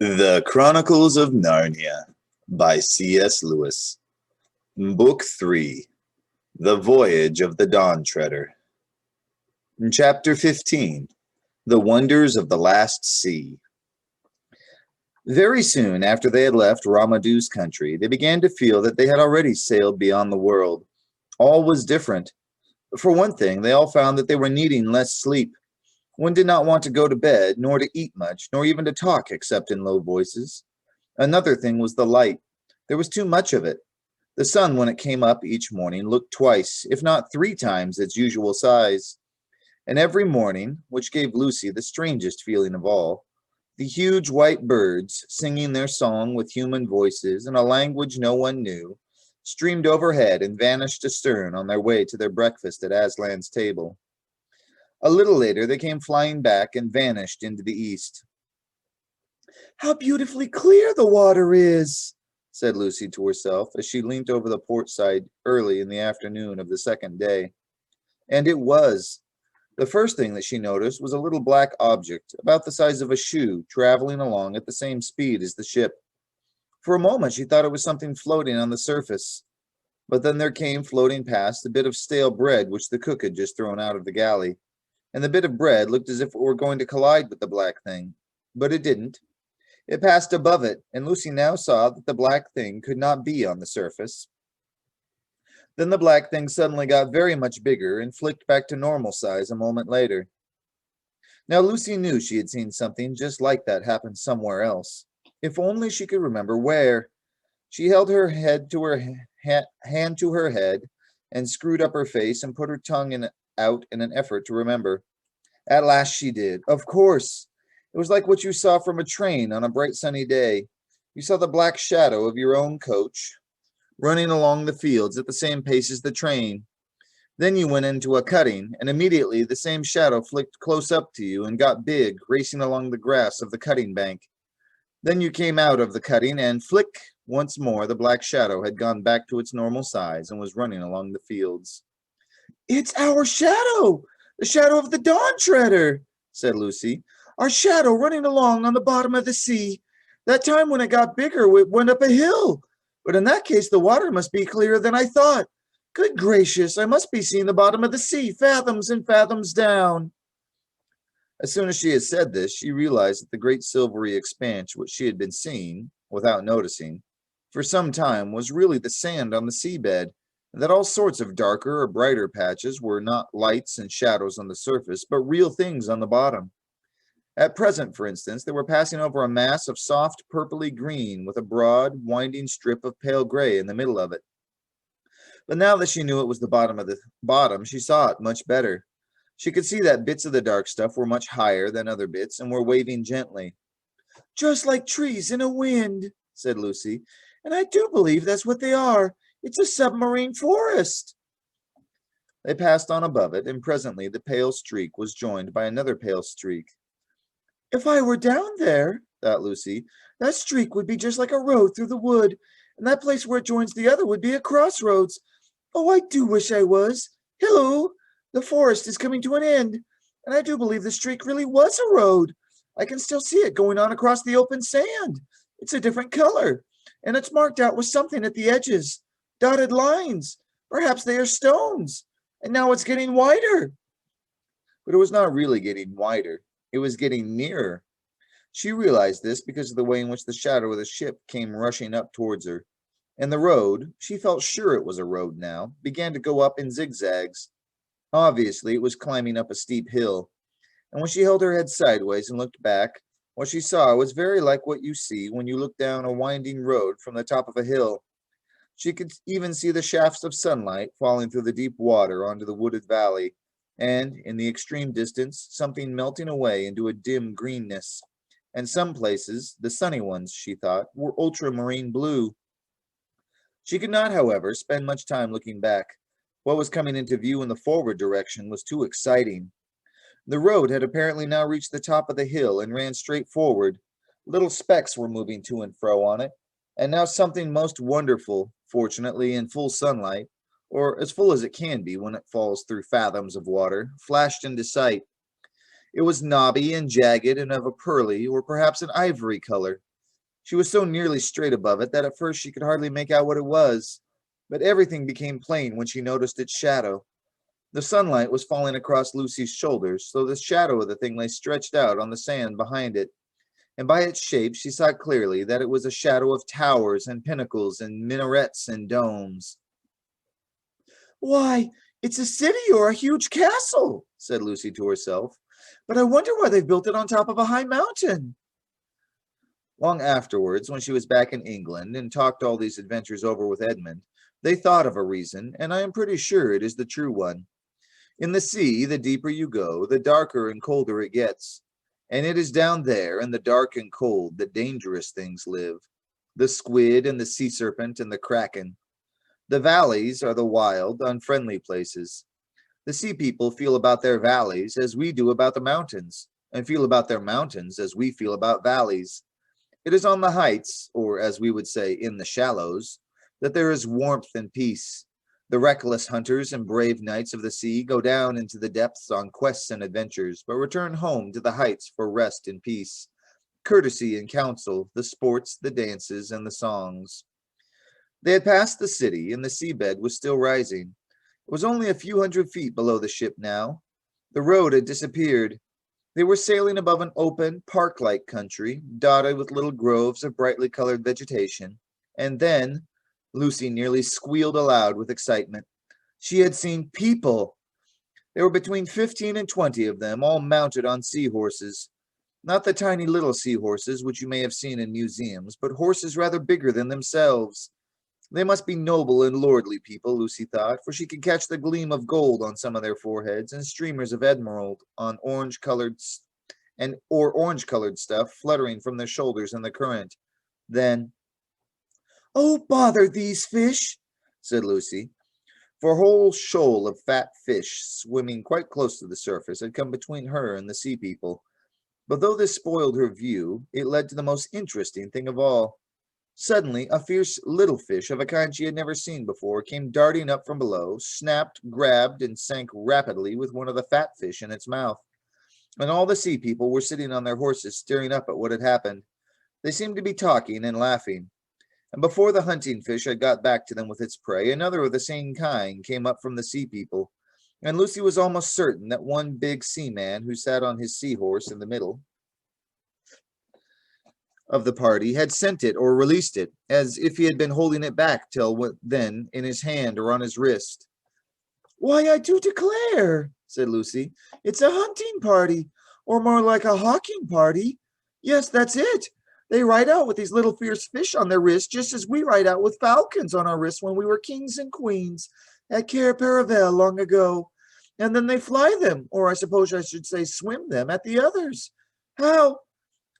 The Chronicles of Narnia by C.S. Lewis. Book 3. The Voyage of the Dawn Treader. Chapter 15. The Wonders of the Last Sea. Very soon after they had left Ramadu's country, they began to feel that they had already sailed beyond the world. All was different. For one thing, they all found that they were needing less sleep. One did not want to go to bed, nor to eat much, nor even to talk except in low voices. Another thing was the light. There was too much of it. The sun, when it came up each morning, looked twice, if not 3 times, its usual size. And every morning, which gave Lucy the strangest feeling of all, the huge white birds, singing their song with human voices in a language no one knew, streamed overhead and vanished astern on their way to their breakfast at Aslan's table. A little later, they came flying back and vanished into the east. "How beautifully clear the water is," said Lucy to herself as she leant over the port side early in the afternoon of the second day. And it was. The first thing that she noticed was a little black object, about the size of a shoe, traveling along at the same speed as the ship. For a moment, she thought it was something floating on the surface. But then there came floating past a bit of stale bread which the cook had just thrown out of the galley. And the bit of bread looked as if it were going to collide with the black thing. But it didn't. It passed above it, and Lucy now saw that the black thing could not be on the surface. Then the black thing suddenly got very much bigger and flicked back to normal size a moment later. Now Lucy knew she had seen something just like that happen somewhere else. If only she could remember where. She held her head to her hand to her head and screwed up her face and put her tongue out in an effort to remember. At last she did. Of course. It was like what you saw from a train on a bright sunny day. You saw the black shadow of your own coach running along the fields at the same pace as the train. Then you went into a cutting, and immediately the same shadow flicked close up to you and got big, racing along the grass of the cutting bank. Then you came out of the cutting, and flick, once more the black shadow had gone back to its normal size and was running along the fields. "It's our shadow, the shadow of the Dawn Treader," said Lucy. "Our shadow running along on the bottom of the sea. That time when it got bigger, it went up a hill. But in that case, the water must be clearer than I thought. Good gracious, I must be seeing the bottom of the sea, fathoms and fathoms down." As soon as she had said this, she realized that the great silvery expanse which she had been seeing, without noticing, for some time was really the sand on the seabed, and that all sorts of darker or brighter patches were not lights and shadows on the surface, but real things on the bottom. At present, for instance, they were passing over a mass of soft purply green with a broad, winding strip of pale gray in the middle of it. But now that she knew it was the bottom, she saw it much better. She could see that bits of the dark stuff were much higher than other bits and were waving gently. "Just like trees in a wind," said Lucy. "And I do believe that's what they are. It's a submarine forest." They passed on above it, and presently the pale streak was joined by another pale streak. "If I were down there," thought Lucy, "that streak would be just like a road through the wood, and that place where it joins the other would be a crossroads. Oh, I do wish I was. Hello, the forest is coming to an end, and I do believe the streak really was a road. I can still see it going on across the open sand. It's a different color, and it's marked out with something at the edges, dotted lines. Perhaps they are stones, and now it's getting wider." But it was not really getting wider. It was getting nearer. She realized this because of the way in which the shadow of the ship came rushing up towards her. And the road, she felt sure it was a road now, began to go up in zigzags. Obviously, it was climbing up a steep hill. And when she held her head sideways and looked back, what she saw was very like what you see when you look down a winding road from the top of a hill. She could even see the shafts of sunlight falling through the deep water onto the wooded valley, and, in the extreme distance, something melting away into a dim greenness. And some places, the sunny ones, she thought, were ultramarine blue. She could not, however, spend much time looking back. What was coming into view in the forward direction was too exciting. The road had apparently now reached the top of the hill and ran straight forward. Little specks were moving to and fro on it, and now something most wonderful, fortunately in full sunlight, or as full as it can be when it falls through fathoms of water, flashed into sight. It was knobby and jagged and of a pearly or perhaps an ivory color. She was so nearly straight above it that at first she could hardly make out what it was, but everything became plain when she noticed its shadow. The sunlight was falling across Lucy's shoulders, so the shadow of the thing lay stretched out on the sand behind it, and by its shape she saw clearly that it was a shadow of towers and pinnacles and minarets and domes. "Why, it's a city or a huge castle," said Lucy to herself, "but I wonder why they've built it on top of a high mountain." Long afterwards, when she was back in England and talked all these adventures over with Edmund, they thought of a reason, and I am pretty sure it is the true one. In the sea, the deeper you go, the darker and colder it gets. And it is down there in the dark and cold that dangerous things live. The squid and the sea serpent and the kraken. The valleys are the wild, unfriendly places. The sea people feel about their valleys as we do about the mountains, and feel about their mountains as we feel about valleys. It is on the heights, or as we would say, in the shallows, that there is warmth and peace. The reckless hunters and brave knights of the sea go down into the depths on quests and adventures, but return home to the heights for rest and peace, courtesy and counsel, the sports, the dances, and the songs. They had passed the city, and the seabed was still rising. It was only a few 100 feet below the ship now. The road had disappeared. They were sailing above an open, park-like country, dotted with little groves of brightly colored vegetation, and then Lucy nearly squealed aloud with excitement. She had seen people. There were between 15 and 20 of them, all mounted on seahorses. Not the tiny little seahorses which you may have seen in museums, but horses rather bigger than themselves. They must be noble and lordly people, Lucy thought, for she could catch the gleam of gold on some of their foreheads and streamers of emerald on orange-colored stuff fluttering from their shoulders in the current. Then, "Oh, bother these fish," said Lucy, for a whole shoal of fat fish swimming quite close to the surface had come between her and the sea people. But though this spoiled her view, it led to the most interesting thing of all. Suddenly, a fierce little fish of a kind she had never seen before came darting up from below, snapped, grabbed, and sank rapidly with one of the fat fish in its mouth. And all the sea people were sitting on their horses staring up at what had happened. They seemed to be talking and laughing. And before the hunting fish had got back to them with its prey, another of the same kind came up from the sea people, and Lucy was almost certain that one big seaman who sat on his seahorse in the middle of the party had sent it or released it, as if he had been holding it back till then in his hand or on his wrist. "Why, I do declare," said Lucy, "it's a hunting party, or more like a hawking party. Yes, that's it. They ride out with these little fierce fish on their wrists, just as we ride out with falcons on our wrists when we were kings and queens at Cair Paravel long ago. And then they fly them, or I suppose I should say swim them, at the others. How—"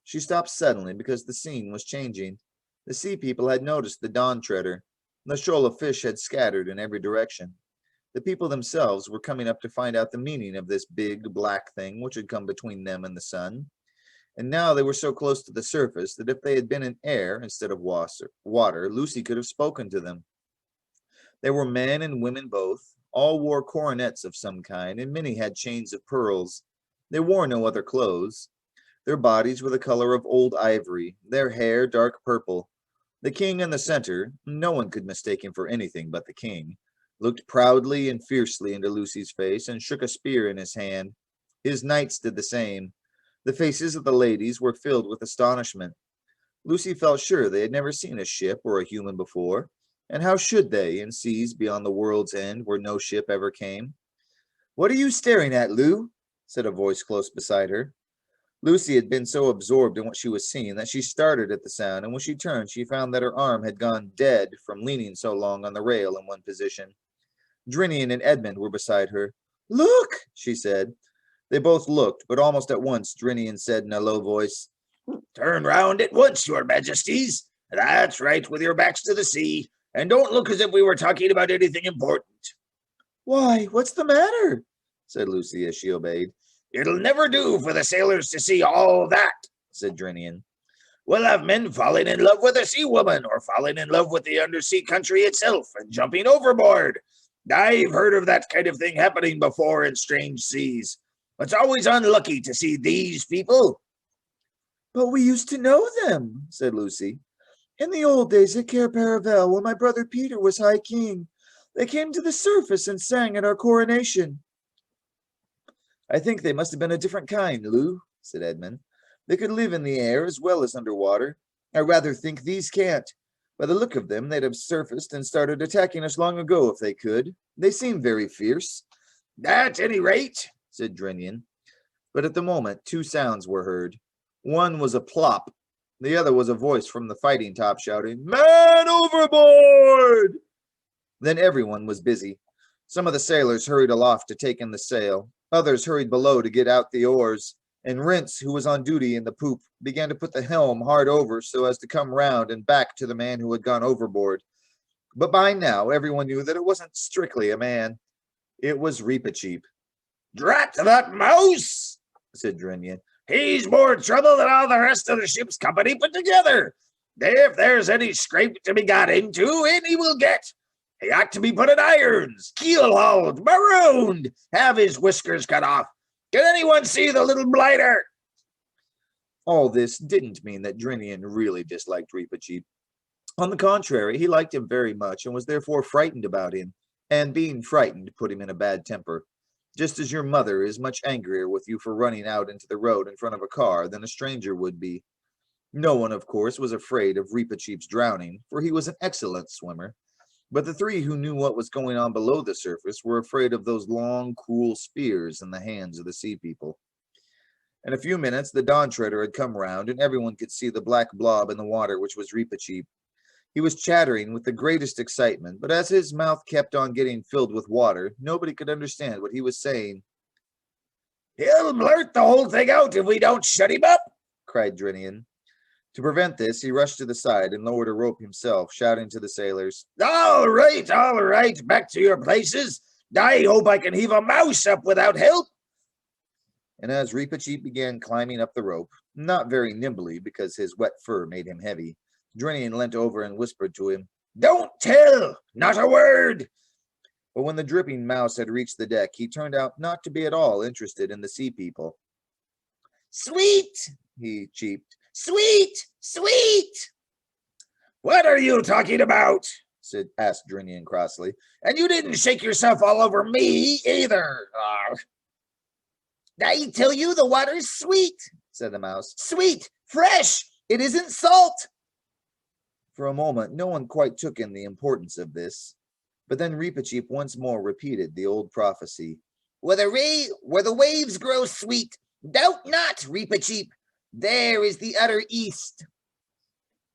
She stopped suddenly because the scene was changing. The sea people had noticed the dawn treader. The shoal of fish had scattered in every direction. The people themselves were coming up to find out the meaning of this big black thing which had come between them and the sun. And now they were so close to the surface that if they had been in air instead of water, Lucy could have spoken to them. There were men and women both. All wore coronets of some kind, and many had chains of pearls. They wore no other clothes. Their bodies were the color of old ivory, their hair dark purple. The king in the center, no one could mistake him for anything but the king, looked proudly and fiercely into Lucy's face and shook a spear in his hand. His knights did the same. The faces of the ladies were filled with astonishment. Lucy felt sure they had never seen a ship or a human before, and how should they in seas beyond the world's end where no ship ever came? "What are you staring at, Lou?" said a voice close beside her. Lucy had been so absorbed in what she was seeing that she started at the sound, and when she turned, she found that her arm had gone dead from leaning so long on the rail in one position. Drinian and Edmund were beside her. "Look," she said. They both looked, but almost at once Drinian said in a low voice, "Turn round at once, your majesties. That's right, with your backs to the sea, and don't look as if we were talking about anything important." "Why, what's the matter?" said Lucy as she obeyed. "It'll never do for the sailors to see all that," said Drinian. "We'll have men falling in love with a sea woman, or falling in love with the undersea country itself, and jumping overboard. I've heard of that kind of thing happening before in strange seas. It's always unlucky to see these people. But we used to know them, said Lucy. In the old days at Cair Paravel, when my brother Peter was High King, they came to the surface and sang at our coronation. I think they must have been a different kind, Lou, said Edmund. They could live in the air as well as underwater. I rather think these can't. By the look of them, they'd have surfaced and started attacking us long ago if they could. They seem very fierce. At any rate, said Drinian. But at the moment, two sounds were heard. One was a plop. The other was a voice from the fighting top shouting, "Man overboard!" Then everyone was busy. Some of the sailors hurried aloft to take in the sail. Others hurried below to get out the oars. And Rince, who was on duty in the poop, began to put the helm hard over so as to come round and back to the man who had gone overboard. But by now, everyone knew that it wasn't strictly a man. It was Reepicheep. "Drat that mouse," said Drinian. "He's more trouble than all the rest of the ship's company put together. If there's any scrape to be got into, in he will get. He ought to be put in irons, keel-hauled, marooned, have his whiskers cut off. Can anyone see the little blighter?" All this didn't mean that Drinian really disliked Reepicheep. On the contrary, he liked him very much and was therefore frightened about him, and being frightened put him in a bad temper. Just as your mother is much angrier with you for running out into the road in front of a car than a stranger would be. No one, of course, was afraid of Reepicheep's drowning, for he was an excellent swimmer. But the three who knew what was going on below the surface were afraid of those long, cruel spears in the hands of the sea people. In a few minutes, the Dawn Treader had come round, and everyone could see the black blob in the water, which was Reepicheep. He was chattering with the greatest excitement, but as his mouth kept on getting filled with water, nobody could understand what he was saying. "He'll blurt the whole thing out if we don't shut him up," cried Drinian. To prevent this, he rushed to the side and lowered a rope himself, shouting to the sailors, all right, back to your places. I hope I can heave a mouse up without help." And as Reepicheep began climbing up the rope, not very nimbly because his wet fur made him heavy, Drinian leant over and whispered to him, "Don't tell, not a word." But when the dripping mouse had reached the deck, he turned out not to be at all interested in the sea people. "Sweet," he cheeped. "Sweet, sweet." "What are you talking about?" asked Drinian crossly. "And you didn't shake yourself all over me either." "I tell you the water's sweet," said the mouse. "Sweet, fresh, it isn't salt." For a moment, no one quite took in the importance of this. But then Reepicheep once more repeated the old prophecy. Where the waves grow sweet, doubt not, Reepicheep. There is the utter east."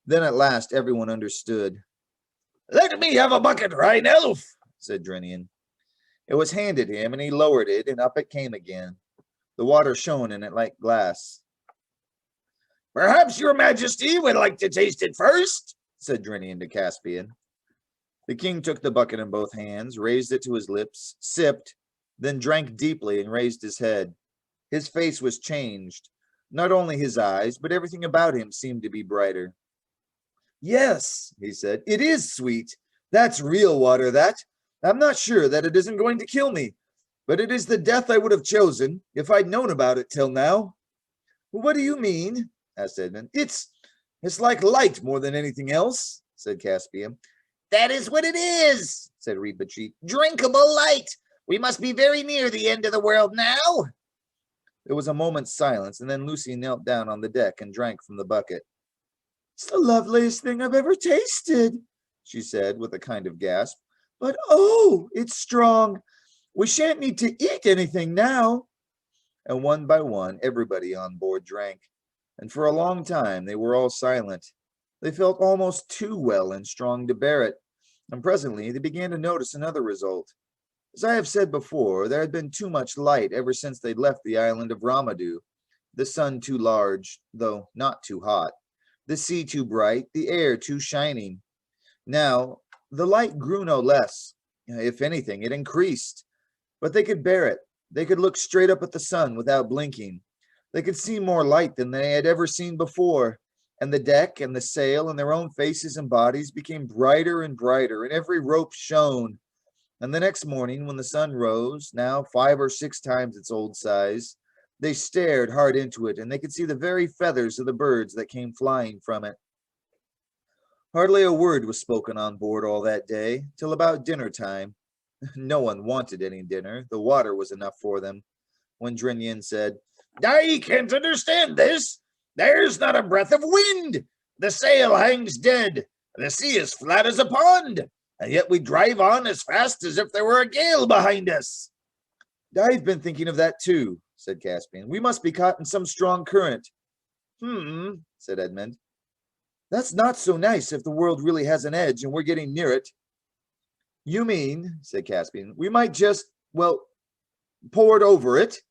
Then at last everyone understood. "Let me have a bucket, Rhine Elf," said Drinian. It was handed him, and he lowered it, and up it came again. The water shone in it like glass. "Perhaps your majesty would like to taste it first," said Drinian to Caspian. The king took the bucket in both hands, raised it to his lips, sipped, then drank deeply and raised his head. His face was changed. Not only his eyes, but everything about him seemed to be brighter. "Yes," he said, "it is sweet. That's real water, that. I'm not sure that it isn't going to kill me, but it is the death I would have chosen if I'd known about it till now." "What do you mean?" asked Edmund. It's like light more than anything else," said Caspian. "That is what it is," said Reepicheep. "Drinkable light. We must be very near the end of the world now." There was a moment's silence, and then Lucy knelt down on the deck and drank from the bucket. "It's the loveliest thing I've ever tasted," she said with a kind of gasp. "But oh, it's strong. We shan't need to eat anything now." And one by one, everybody on board drank. And for a long time, they were all silent. They felt almost too well and strong to bear it. And presently, they began to notice another result. As I have said before, there had been too much light ever since they'd left the island of Ramadou. The sun too large, though not too hot. The sea too bright, the air too shining. Now, the light grew no less. If anything, it increased. But they could bear it. They could look straight up at the sun without blinking. They could see more light than they had ever seen before, and the deck and the sail and their own faces and bodies became brighter and brighter, and every rope shone. And the next morning, when the sun rose, now 5 or 6 times its old size, they stared hard into it, and they could see the very feathers of the birds that came flying from it. Hardly a word was spoken on board all that day, till about dinner time. No one wanted any dinner. The water was enough for them. When Drinian said, "I can't understand this. There's not a breath of wind. The sail hangs dead. The sea is flat as a pond. And yet we drive on as fast as if there were a gale behind us." "I've been thinking of that too," said Caspian. "We must be caught in some strong current." Said Edmund. "That's not so nice if the world really has an edge and we're getting near it." "You mean," said Caspian, "we might just, well, pour it over it?"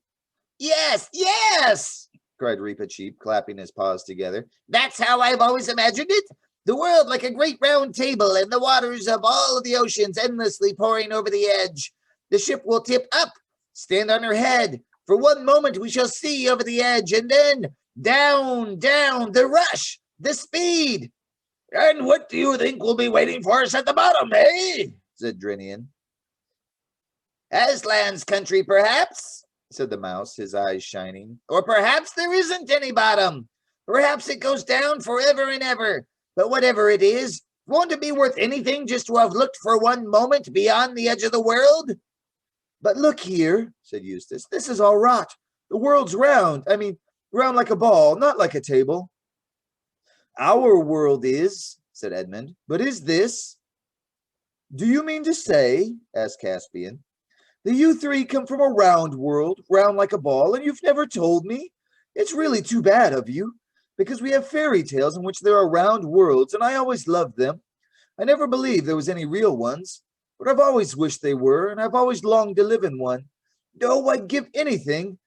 "Yes, yes," cried Reepicheep, clapping his paws together. "That's how I've always imagined it. The world like a great round table, and the waters of all of the oceans endlessly pouring over the edge. The ship will tip up, stand on her head. For one moment we shall see over the edge, and then down, down, the rush, the speed." "And what do you think will be waiting for us at the bottom, eh?" said Drinian. "Aslan's country, perhaps," said the mouse, his eyes shining. "Or perhaps there isn't any bottom. Perhaps it goes down forever and ever. But whatever it is, won't it be worth anything just to have looked for one moment beyond the edge of the world?" "But look here," said Eustace. "This is all rot. The world's round. I mean, round like a ball, not like a table." "Our world is," said Edmund. "But is this?" "Do you mean to say," asked Caspian, "that you three come from a round world, round like a ball, and you've never told me? It's really too bad of you, because we have fairy tales in which there are round worlds, and I always loved them. I never believed there was any real ones, but I've always wished they were, and I've always longed to live in one. Oh, I'd give anything.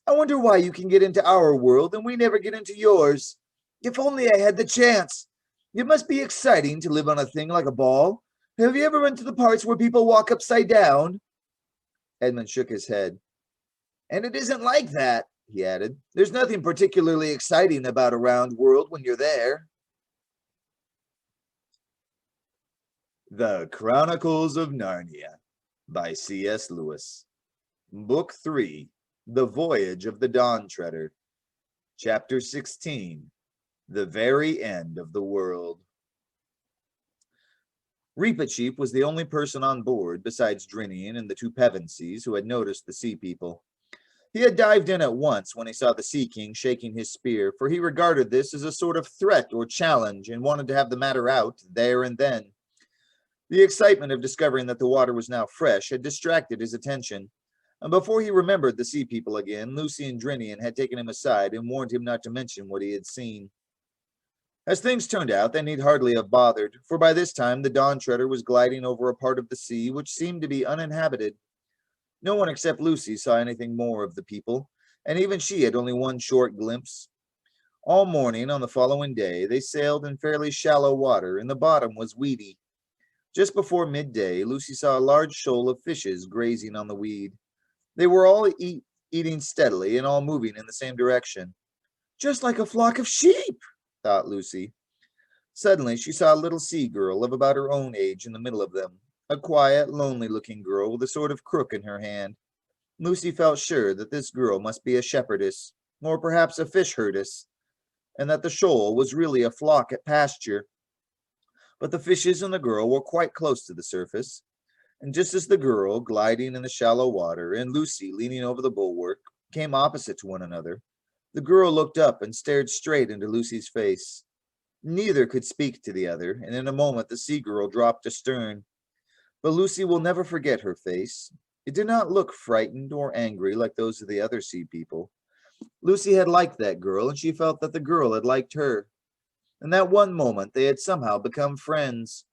I wonder why you can get into our world and we never get into yours. If only I had the chance. It must be exciting to live on a thing like a ball. Have you ever been to the parts where people walk upside down?" Edmund shook his head. "And it isn't like that," he added. "There's nothing particularly exciting about a round world when you're there." The Chronicles of Narnia by C.S. Lewis. Book 3, The Voyage of the Dawn Treader. Chapter 16, The Very End of the World. Reepicheep was the only person on board, besides Drinian and the 2 Pevensies, who had noticed the sea people. He had dived in at once when he saw the Sea King shaking his spear, for he regarded this as a sort of threat or challenge and wanted to have the matter out there and then. The excitement of discovering that the water was now fresh had distracted his attention, and before he remembered the sea people again, Lucy and Drinian had taken him aside and warned him not to mention what he had seen. As things turned out, they need hardly have bothered, for by this time the Dawn Treader was gliding over a part of the sea which seemed to be uninhabited. No one except Lucy saw anything more of the people, and even she had only one short glimpse. All morning on the following day, they sailed in fairly shallow water, and the bottom was weedy. Just before midday, Lucy saw a large shoal of fishes grazing on the weed. They were all eating steadily and all moving in the same direction. "Just like a flock of sheep," thought Lucy. Suddenly, she saw a little sea girl of about her own age in the middle of them, a quiet, lonely-looking girl with a sort of crook in her hand. Lucy felt sure that this girl must be a shepherdess, or perhaps a fish herdess, and that the shoal was really a flock at pasture. But the fishes and the girl were quite close to the surface, and just as the girl, gliding in the shallow water, and Lucy, leaning over the bulwark, came opposite to one another, the girl looked up and stared straight into Lucy's face. Neither could speak to the other, and in a moment the sea girl dropped astern. But Lucy will never forget her face. It did not look frightened or angry like those of the other sea people. Lucy had liked that girl, and she felt that the girl had liked her. In that one moment they had somehow become friends.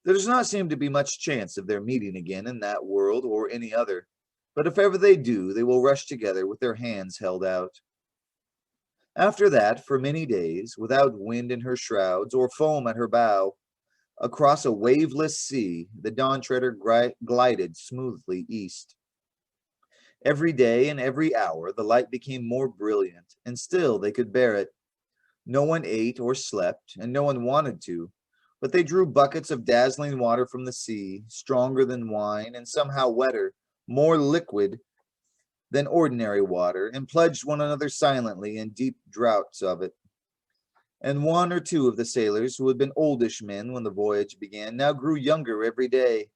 There does not seem to be much chance of their meeting again in that world or any other, but if ever they do, they will rush together with their hands held out. After that, for many days, without wind in her shrouds or foam at her bow, across a waveless sea, the Dawn Treader glided smoothly east. Every day and every hour the light became more brilliant, and still they could bear it. No one ate or slept, and no one wanted to, but they drew buckets of dazzling water from the sea, stronger than wine and somehow wetter, more liquid than ordinary water, and pledged one another silently in deep draughts of it. And one or two of the sailors, who had been oldish men when the voyage began, now grew younger every day.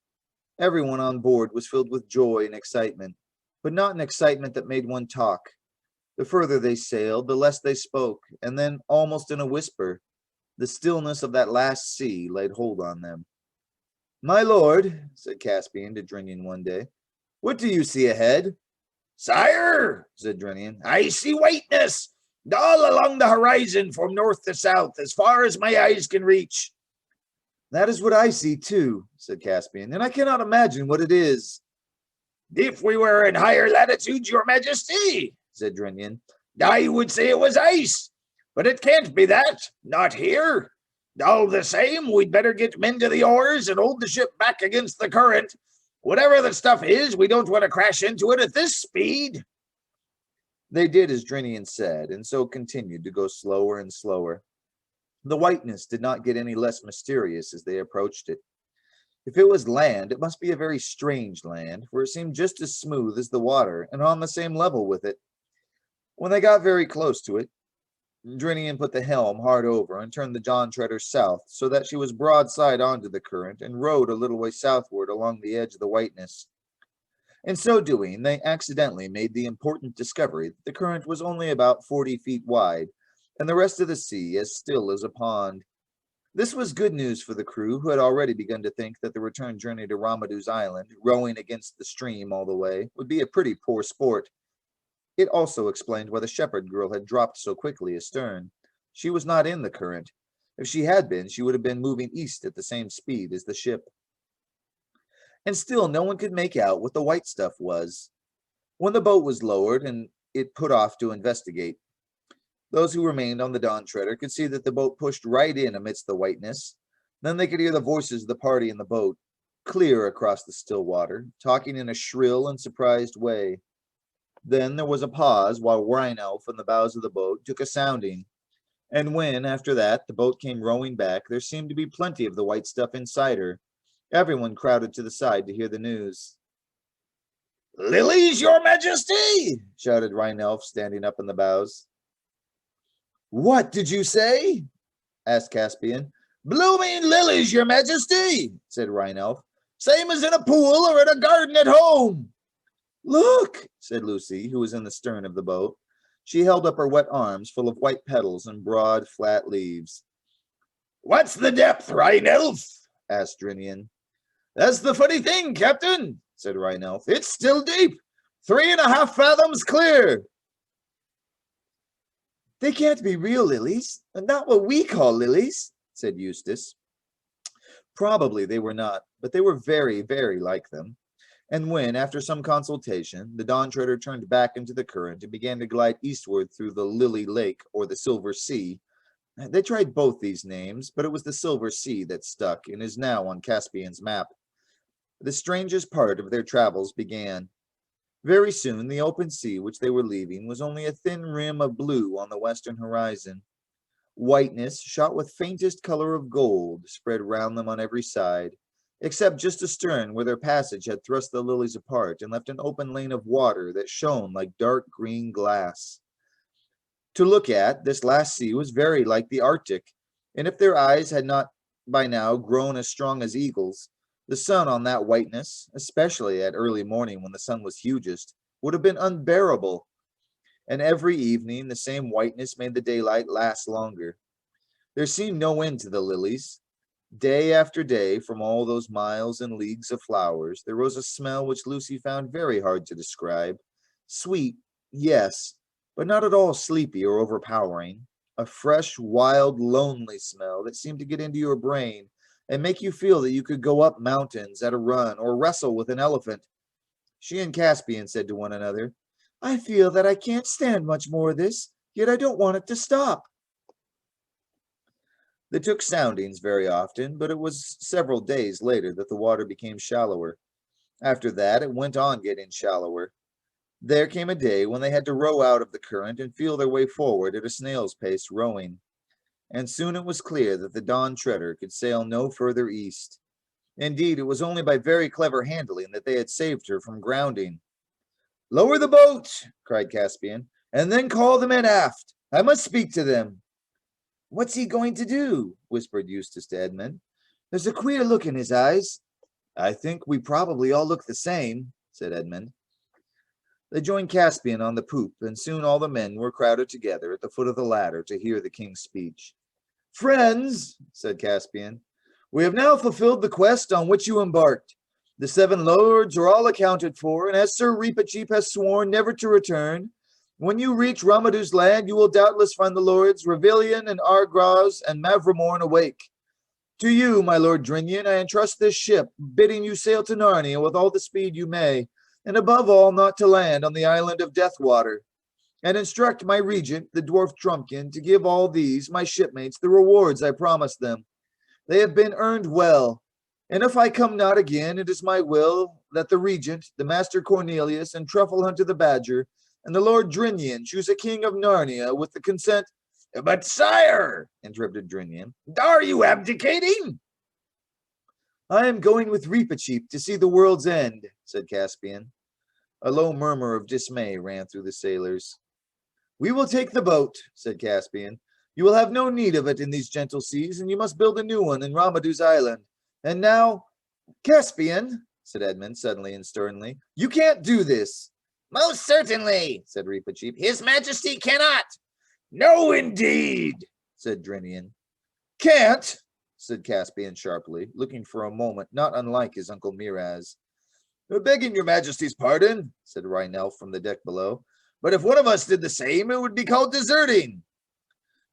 Everyone on board was filled with joy and excitement, but not an excitement that made one talk. The further they sailed, the less they spoke, and then, almost in a whisper, the stillness of that last sea laid hold on them. "My lord," said Caspian to Drinian one day, "what do you see ahead?" "Sire," said Drinian, "I see whiteness all along the horizon from north to south, as far as my eyes can reach." "That is what I see too," said Caspian, "and I cannot imagine what it is." "If we were in higher latitudes, your majesty," said Drinian, "I would say it was ice, but it can't be that, not here. All the same, we'd better get men to the oars and hold the ship back against the current. Whatever the stuff is, we don't want to crash into it at this speed." They did as Drinian said, and so continued to go slower and slower. The whiteness did not get any less mysterious as they approached it. If it was land, it must be a very strange land, for it seemed just as smooth as the water and on the same level with it. When they got very close to it, Drinian put the helm hard over and turned the Dawn Treader south, so that she was broadside onto the current, and rowed a little way southward along the edge of the whiteness. In so doing, they accidentally made the important discovery that the current was only about 40 feet wide, and the rest of the sea as still as a pond. This was good news for the crew, who had already begun to think that the return journey to Ramadu's island, rowing against the stream all the way, would be a pretty poor sport. It also explained why the shepherd girl had dropped so quickly astern. She was not in the current. If she had been, she would have been moving east at the same speed as the ship. And still no one could make out what the white stuff was. When the boat was lowered and it put off to investigate, those who remained on the Dawn Treader could see that the boat pushed right in amidst the whiteness. Then they could hear the voices of the party in the boat, clear across the still water, talking in a shrill and surprised way. Then there was a pause while Rhino from the bows of the boat took a sounding, and when, after that, the boat came rowing back, there seemed to be plenty of the white stuff inside her. Everyone crowded to the side to hear the news. "Lilies, your majesty!" shouted Rhynelf, standing up in the bows. "What did you say?" asked Caspian. "Blooming lilies, your majesty," said Rhynelf. "Same as in a pool or in a garden at home." "Look," said Lucy, who was in the stern of the boat. She held up her wet arms full of white petals and broad, flat leaves. "What's the depth, Rhynelf?" asked Drinian. "That's the funny thing, Captain," said Rhynelf. "It's still deep, 3.5 fathoms clear." "They can't be real lilies, and not what we call lilies," said Eustace. Probably they were not, but they were very, very like them. And when, after some consultation, the Dawn Treader turned back into the current and began to glide eastward through the Lily Lake or the Silver Sea, they tried both these names, but it was the Silver Sea that stuck and is now on Caspian's map. The strangest part of their travels began. Very soon the open sea which they were leaving was only a thin rim of blue on the western horizon. Whiteness, shot with faintest color of gold, spread round them on every side, except just astern where their passage had thrust the lilies apart and left an open lane of water that shone like dark green glass. To look at, this last sea was very like the Arctic, and if their eyes had not by now grown as strong as eagles, the sun on that whiteness, especially at early morning when the sun was hugest, would have been unbearable. And every evening the same whiteness made the daylight last longer. There seemed no end to the lilies. Day after day, from all those miles and leagues of flowers, there rose a smell which Lucy found very hard to describe. Sweet, yes, but not at all sleepy or overpowering. A fresh, wild, lonely smell that seemed to get into your brain and make you feel that you could go up mountains at a run or wrestle with an elephant. She and Caspian said to one another, "I feel that I can't stand much more of this, yet I don't want it to stop." They took soundings very often, but it was several days later that the water became shallower. After that, it went on getting shallower. There came a day when they had to row out of the current and feel their way forward at a snail's pace rowing. and soon it was clear that the Dawn Treader could sail no further east. Indeed, it was only by very clever handling that they had saved her from grounding. "Lower the boat," cried Caspian, "and then call the men aft. I must speak to them." "What's he going to do?" whispered Eustace to Edmund. "There's a queer look in his eyes." "I think we probably all look the same," said Edmund. They joined Caspian on the poop, and soon all the men were crowded together at the foot of the ladder to hear the king's speech. "Friends," said Caspian, "we have now fulfilled the quest on which you embarked. The 7 lords are all accounted for, and as Sir Reepicheep has sworn never to return, when you reach Ramadu's land, you will doubtless find the lords Revilian and Argraz and Mavromorn awake. To you, my lord Drinian, I entrust this ship, bidding you sail to Narnia with all the speed you may, and above all not to land on the island of Deathwater, and instruct my regent, the dwarf Trumpkin, to give all these, my shipmates, the rewards I promised them. They have been earned well, and if I come not again, it is my will that the regent, the master Cornelius, and Truffle Hunter the Badger, and the lord Drinian choose a king of Narnia with the consent—" "But, sire," interrupted Drinian, "are you abdicating?" "I am going with Reepicheep to see the world's end," said Caspian. A low murmur of dismay ran through the sailors. "We will take the boat," said Caspian. "You will have no need of it in these gentle seas, and you must build a new one in Ramadu's island. And now—" "Caspian," said Edmund suddenly and sternly, "you can't do this." "Most certainly," said Reepicheep. "His Majesty cannot." "No, indeed," said Drinian. "Can't," said Caspian sharply, looking for a moment not unlike his uncle Miraz. "Begging your Majesty's pardon," said Rhinelf from the deck below, "but if one of us did the same, it would be called deserting."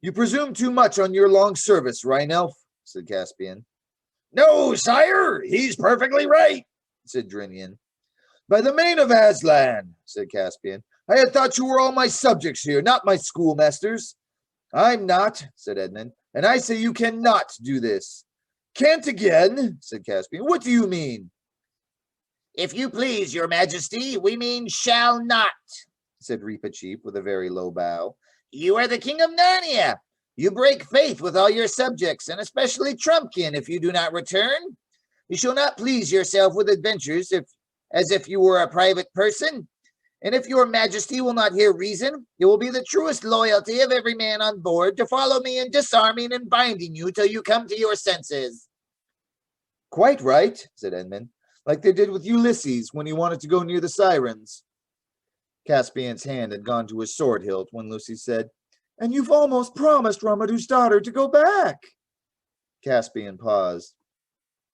"You presume too much on your long service, Rhinelf," said Caspian. "No, sire, he's perfectly right," said Drinian. "By the mane of Aslan," said Caspian, "I had thought you were all my subjects here, not my schoolmasters." "I'm not," said Edmund, "and I say you cannot do this." "Can't again," said Caspian. "What do you mean?" "If you please, your Majesty, we mean shall not," said Reepicheep with a very low bow. "You are the king of Narnia. You break faith with all your subjects, and especially Trumpkin, if you do not return. You shall not please yourself with adventures as if you were a private person. And if your Majesty will not hear reason, it will be the truest loyalty of every man on board to follow me in disarming and binding you till you come to your senses." "Quite right," said Edmund, "like they did with Ulysses when he wanted to go near the Sirens." Caspian's hand had gone to his sword hilt when Lucy said, "And you've almost promised Ramadu's daughter to go back." Caspian paused.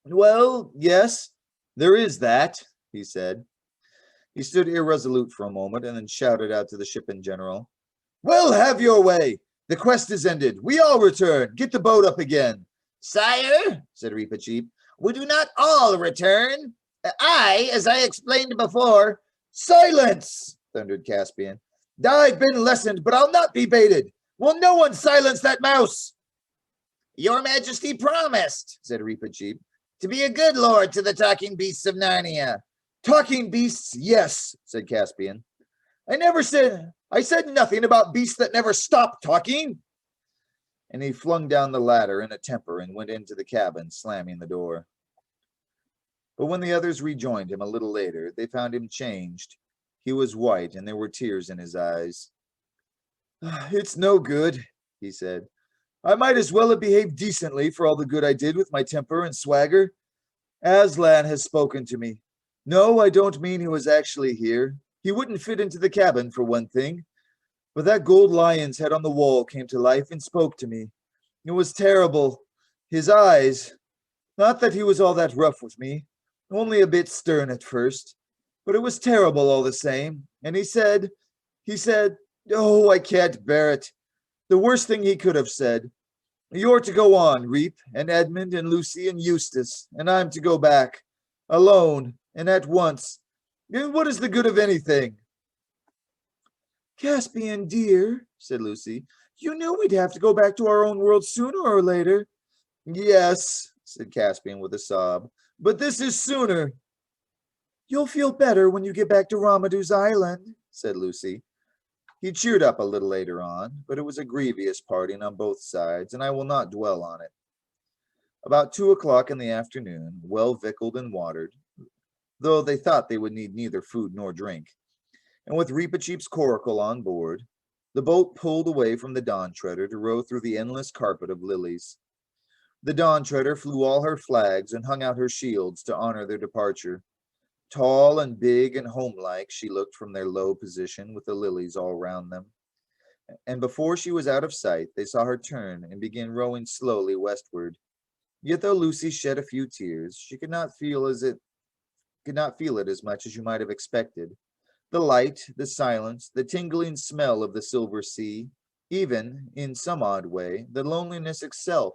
"Well, yes, there is that," he said. He stood irresolute for a moment and then shouted out to the ship in general, "Well, have your way. The quest is ended. We all return. Get the boat up again." "Sire," said Reepicheep, "we do not all return. As I explained before—" "Silence!" thundered Caspian. "I've been lessoned, but I'll not be baited. Will no one silence that mouse?" "Your Majesty promised," said Reepicheep, "to be a good lord to the talking beasts of Narnia." "Talking beasts, yes," said Caspian. I said nothing about beasts that never stop talking." And he flung down the ladder in a temper and went into the cabin, slamming the door. But when the others rejoined him a little later, they found him changed. He was white, and there were tears in his eyes. "It's no good," he said. "I might as well have behaved decently for all the good I did with my temper and swagger. Aslan has spoken to me. No, I don't mean he was actually here. He wouldn't fit into the cabin, for one thing. But that gold lion's head on the wall came to life and spoke to me. It was terrible. His eyes. Not that he was all that rough with me. Only a bit stern at first. But it was terrible all the same. And he said, oh, I can't bear it. The worst thing he could have said. You're to go on, Reep, and Edmund, and Lucy, and Eustace, and I'm to go back. Alone, and at once. And what is the good of anything?" "Caspian, dear," said Lucy, "you knew we'd have to go back to our own world sooner or later." "Yes," said Caspian with a sob, "but this is sooner." "You'll feel better when you get back to Ramadu's island," said Lucy. He cheered up a little later on, but it was a grievous parting on both sides, and I will not dwell on it. About 2 o'clock in the afternoon, well victualled and watered, though they thought they would need neither food nor drink, and with Reepicheep's coracle on board, the boat pulled away from the Dawn Treader to row through the endless carpet of lilies. The Dawn Treader flew all her flags and hung out her shields to honor their departure. Tall and big and homelike she looked from their low position with the lilies all round them. And before she was out of sight, they saw her turn and begin rowing slowly westward. Yet though Lucy shed a few tears, she could not feel it as much as you might have expected. The light, the silence, the tingling smell of the silver sea, even, in some odd way, the loneliness itself,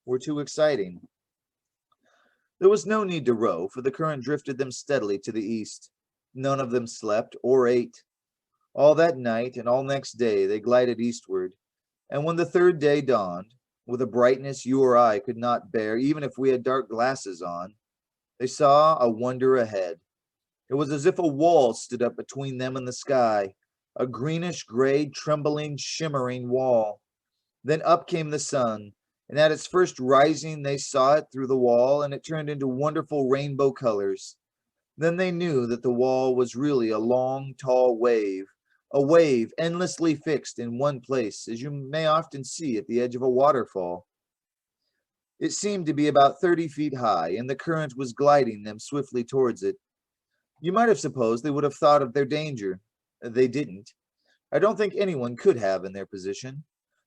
were too exciting. There was no need to row, for the current drifted them steadily to the east. None of them slept or ate. All that night and all next day they glided eastward, and when the third day dawned, with a brightness you or I could not bear, even if we had dark glasses on, they saw a wonder ahead. It was as if a wall stood up between them and the sky, a greenish-gray, trembling, shimmering wall. Then up came the sun, and at its first rising they saw it through the wall, and it turned into wonderful rainbow colors. Then they knew that the wall was really a long, tall wave, a wave endlessly fixed in one place, as you may often see at the edge of a waterfall. It seemed to be about 30 feet high, and the current was gliding them swiftly towards it. You might have supposed they would have thought of their danger. They didn't. I don't think anyone could have in their position,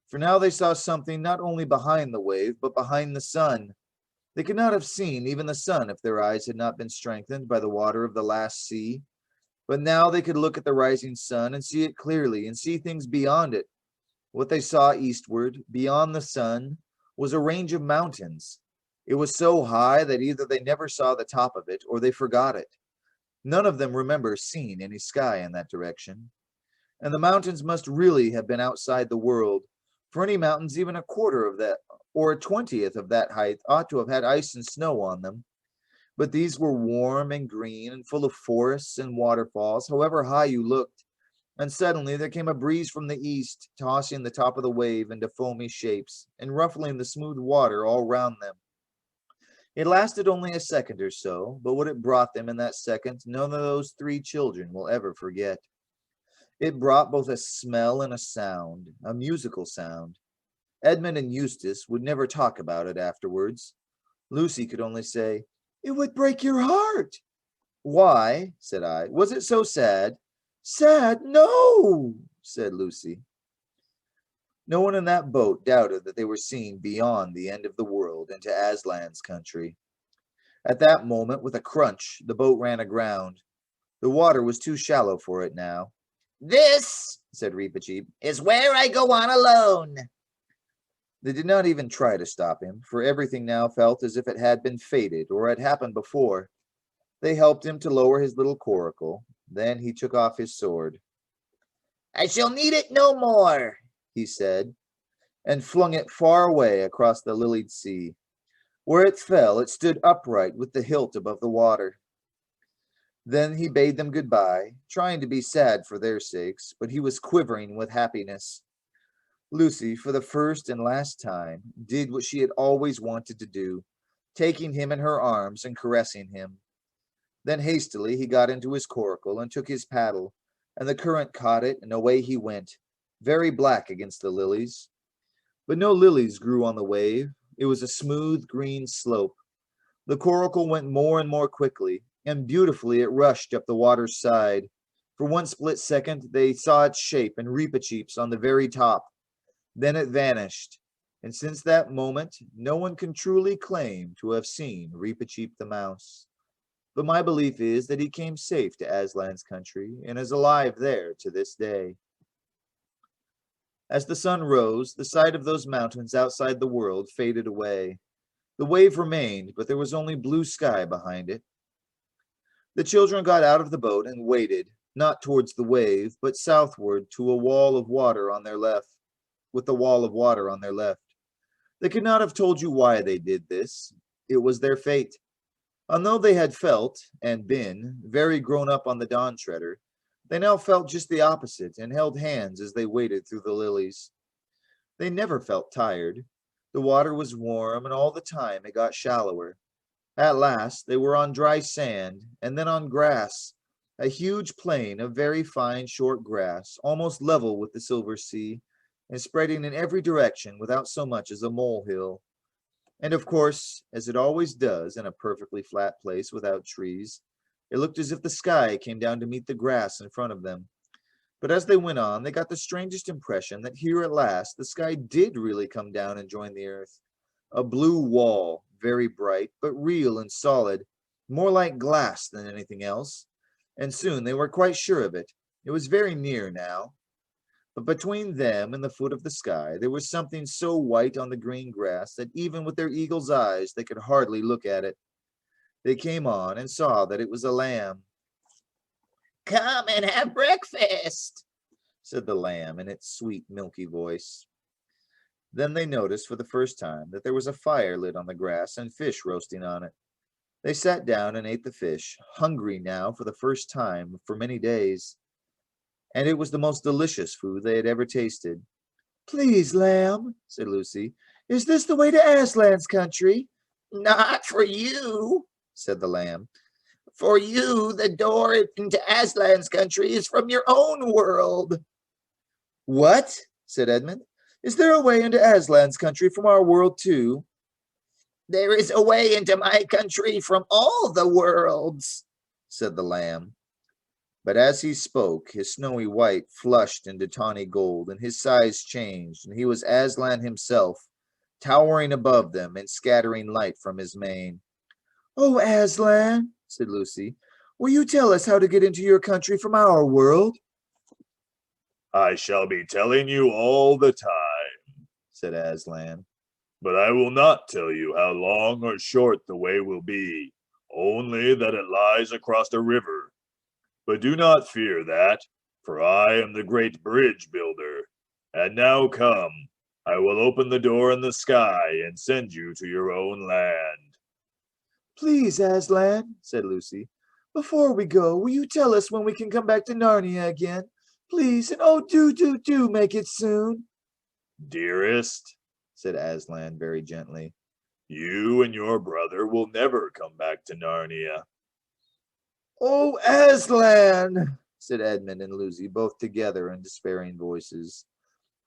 for now they saw something not only behind the wave, but behind the sun. They could not have seen even the sun if their eyes had not been strengthened by the water of the last sea. But now they could look at the rising sun and see it clearly and see things beyond it. What they saw eastward, beyond the sun, was a range of mountains. It was so high that either they never saw the top of it or they forgot it. None of them remember seeing any sky in that direction. And the mountains must really have been outside the world, for any mountains even a quarter of that or a 20th of that height ought to have had ice and snow on them. But these were warm and green and full of forests and waterfalls, however high you looked. And suddenly there came a breeze from the east, tossing the top of the wave into foamy shapes and ruffling the smooth water all round them. It lasted only a second or so, but what it brought them in that second, none of those 3 children will ever forget. It brought both a smell and a sound, a musical sound. Edmund and Eustace would never talk about it afterwards. Lucy could only say, "It would break your heart." "Why?" said I. "Was it so sad?" "Sad? No," said Lucy. No one in that boat doubted that they were seeing beyond the end of the world into Aslan's country. At that moment, with a crunch, the boat ran aground. The water was too shallow for it now. "This," said Reepicheep, "is where I go on alone." They did not even try to stop him, for everything now felt as if it had been fated or had happened before. They helped him to lower his little coracle. Then he took off his sword. "I shall need it no more," he said, and flung it far away across the lilied sea. Where it fell, it stood upright with the hilt above the water. Then he bade them goodbye, trying to be sad for their sakes, but he was quivering with happiness. Lucy, for the first and last time, did what she had always wanted to do, taking him in her arms and caressing him. Then hastily he got into his coracle and took his paddle, and the current caught it, and away he went, very black against the lilies. But no lilies grew on the wave. It was a smooth green slope. The coracle went more and more quickly, and beautifully it rushed up the water's side. For one split second they saw its shape and Reepicheep's on the very top. Then it vanished, and since that moment no one can truly claim to have seen Reepicheep the mouse. But my belief is that he came safe to Aslan's country and is alive there to this day. As the sun rose, the sight of those mountains outside the world faded away. The wave remained, but there was only blue sky behind it. The children got out of the boat and waded, not towards the wave, but southward to a wall of water on their left, with the wall of water on their left. They could not have told you why they did this. It was their fate. And though they had felt, and been, very grown up on the Dawn Treader, They now felt just the opposite and held hands as they waded through the lilies. They never felt tired. The water was warm, and all the time it got shallower. At last, they were on dry sand, and then on grass, a huge plain of very fine short grass, almost level with the silver sea, and spreading in every direction without so much as a molehill. And of course, as it always does in a perfectly flat place without trees, it looked as if the sky came down to meet the grass in front of them. But as they went on, they got the strangest impression that here at last the sky did really come down and join the earth. A blue wall, very bright, but real and solid, more like glass than anything else. And soon they were quite sure of it. It was very near now. But between them and the foot of the sky, there was something so white on the green grass that even with their eagle's eyes they could hardly look at it. They came on and saw that it was a lamb. "Come and have breakfast," said the lamb in its sweet, milky voice. Then they noticed for the first time that there was a fire lit on the grass and fish roasting on it. They sat down and ate the fish, hungry now for the first time for many days. And it was the most delicious food they had ever tasted. "Please, lamb," said Lucy, "is this the way to Aslan's country?" "Not for you," said the lamb. "For you, the door into Aslan's country is from your own world." "What?" said Edmund. "Is there a way into Aslan's country from our world too?" "There is a way into my country from all the worlds," said the lamb. But as he spoke, his snowy white flushed into tawny gold, and his size changed, and he was Aslan himself, towering above them and scattering light from his mane. "Oh, Aslan," said Lucy, "will you tell us how to get into your country from our world?" I shall be telling you all the time, said Aslan. but I will not tell you how long or short the way will be, only that it lies across a river. But do not fear that, for I am the great bridge builder. And now come, I will open the door in the sky and send you to your own land. "Please, Aslan," said Lucy, "before we go, will you tell us when we can come back to Narnia again? Please, and oh, do make it soon." Dearest, said Aslan very gently, you and your brother will never come back to Narnia. "Oh, Aslan," said Edmund and Lucy, both together in despairing voices.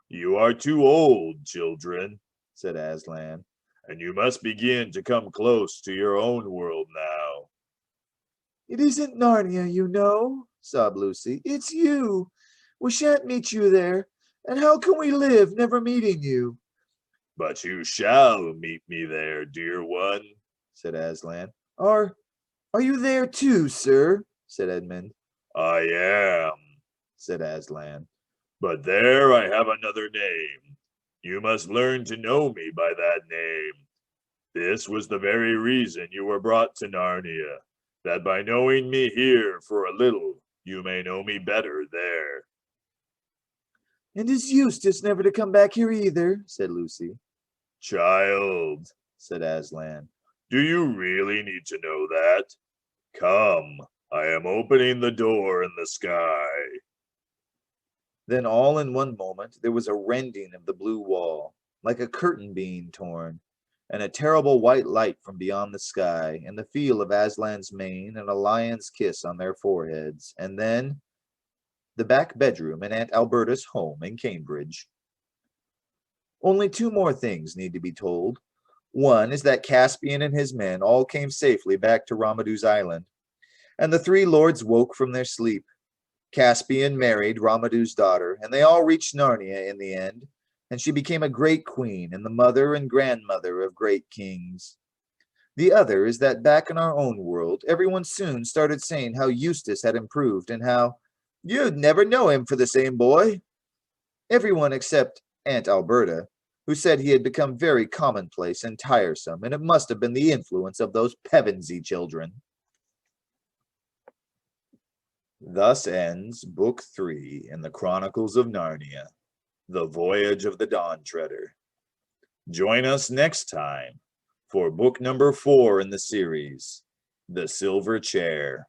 You are too old, children, said Aslan, and you must begin to come close to your own world now. "It isn't Narnia, you know," sobbed Lucy. "It's you. We shan't meet you there. And how can we live, never meeting you?" But you shall meet me there, dear one, said Aslan. Are you there too, sir?" said Edmund. I am, said Aslan. But there I have another name. You must learn to know me by that name. This was the very reason you were brought to Narnia, that by knowing me here for a little, you may know me better there. "And is Eustace never to come back here either?" said Lucy. Child, said Aslan, do you really need to know that? Come, I am opening the door in the sky. Then all in one moment there was a rending of the blue wall, like a curtain being torn, and a terrible white light from beyond the sky, and the feel of Aslan's mane and a lion's kiss on their foreheads, and then the back bedroom in Aunt Alberta's home in Cambridge. Only two more things need to be told. One is that Caspian and his men all came safely back to Ramadu's island, and the three lords woke from their sleep. Caspian married Ramadu's daughter, and they all reached Narnia in the end, and she became a great queen and the mother and grandmother of great kings. The other is that back in our own world, everyone soon started saying how Eustace had improved and how you'd never know him for the same boy. Everyone except Aunt Alberta, who said he had become very commonplace and tiresome, and it must have been the influence of those Pevensey children. Thus ends Book 3 in the Chronicles of Narnia, The Voyage of the Dawn Treader. Join us next time for book number 4 in the series, The Silver Chair.